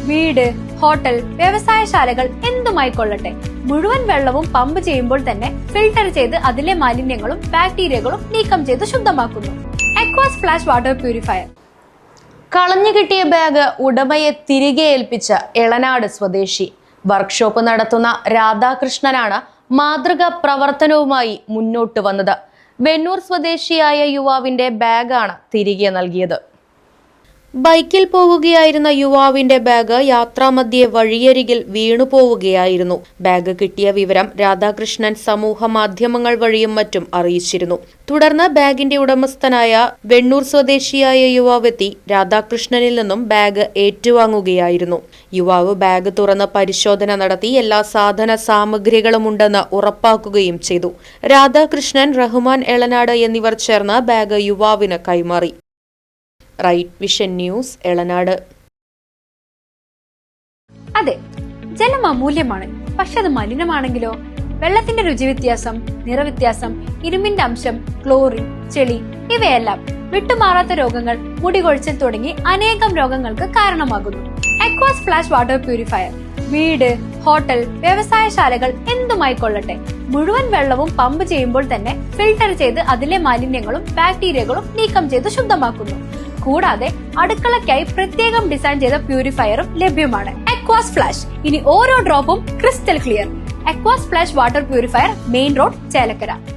വീട്, ഹോട്ടൽ, വ്യവസായശാലകൾ എന്തുമായിക്കൊള്ളട്ടെ, മുഴുവൻ വെള്ളവും പമ്പ് ചെയ്യുമ്പോൾ തന്നെ ഫിൽട്ടർ ചെയ്ത് അതിലെ മാലിന്യങ്ങളും ബാക്ടീരിയകളും നീക്കം ചെയ്ത് ശുദ്ധമാക്കുന്നു. അക്വാസ് ഫ്ലാഷ് വാട്ടർ പ്യൂരിഫയർ. കളഞ്ഞു കിട്ടിയ ബാഗ് ഉടമയെ തിരികെ ഏൽപ്പിച്ച എളനാട് സ്വദേശി. വർക്ക്ഷോപ്പ് നടത്തുന്ന രാധാകൃഷ്ണനാണ് മാതൃകാ പ്രവർത്തനവുമായി മുന്നോട്ട് വന്നത്. വെണ്ണൂർ സ്വദേശിയായ യുവാവിന്റെ ബാഗാണ് തിരികെ നൽകിയത്. ബൈക്കിൽ പോവുകയായിരുന്ന യുവാവിന്റെ ബാഗ് യാത്രാമധ്യേ വഴിയരികിൽ വീണുപോവുകയായിരുന്നു. ബാഗ് കിട്ടിയ വിവരം രാധാകൃഷ്ണൻ സമൂഹ മാധ്യമങ്ങൾ വഴിയും മറ്റും അറിയിച്ചിരുന്നു. തുടർന്ന് ബാഗിന്റെ ഉടമസ്ഥനായ വെണ്ണൂർ സ്വദേശിയായ യുവാവെത്തി രാധാകൃഷ്ണനിൽ നിന്നും ബാഗ് ഏറ്റുവാങ്ങുകയായിരുന്നു. യുവാവ് ബാഗ് തുറന്ന് പരിശോധന നടത്തി എല്ലാ സാധന സാമഗ്രികളും ഉണ്ടെന്ന് ഉറപ്പാക്കുകയും ചെയ്തു. രാധാകൃഷ്ണൻ, റഹ്മാൻ എളനാട് എന്നിവർ ചേർന്ന് ബാഗ് യുവാവിന് കൈമാറി. Right vision news, Elanad. അതെ, ജലം അമൂല്യമാണ്. പക്ഷെ അത് മലിനമാണെങ്കിലോ? വെള്ളത്തിന്റെ രുചി വ്യത്യാസം, നിറവ്യത്യാസം, ഇരുമ്പിന്റെ അംശം, ക്ലോറിൻ, ചെളി ഇവയെല്ലാം വിട്ടുമാറാത്ത രോഗങ്ങൾ, മുടികൊഴിച്ചിൽ തുടങ്ങി അനേകം രോഗങ്ങൾക്ക് കാരണമാകുന്നു. അക്വാസ് ഫ്ലാഷ് വാട്ടർ പ്യൂരിഫയർ. വീട്, ഹോട്ടൽ, വ്യവസായശാലകൾ എന്തുമായിക്കൊള്ളട്ടെ, മുഴുവൻ വെള്ളവും പമ്പ് ചെയ്യുമ്പോൾ തന്നെ ഫിൽട്ടർ ചെയ്ത് അതിലെ മാലിന്യങ്ങളും ബാക്ടീരിയകളും നീക്കം ചെയ്ത് ശുദ്ധമാക്കുന്നു. കൂടാതെ അടുക്കളയ്ക്കായി പ്രത്യേകം ഡിസൈൻ ചെയ്ത പ്യൂരിഫയറും ലഭ്യമാണ്. Aquas Flash. ഇനി ഓരോ ഡ്രോപ്പും crystal clear. Aquas Flash water purifier, main road, Chelakkara.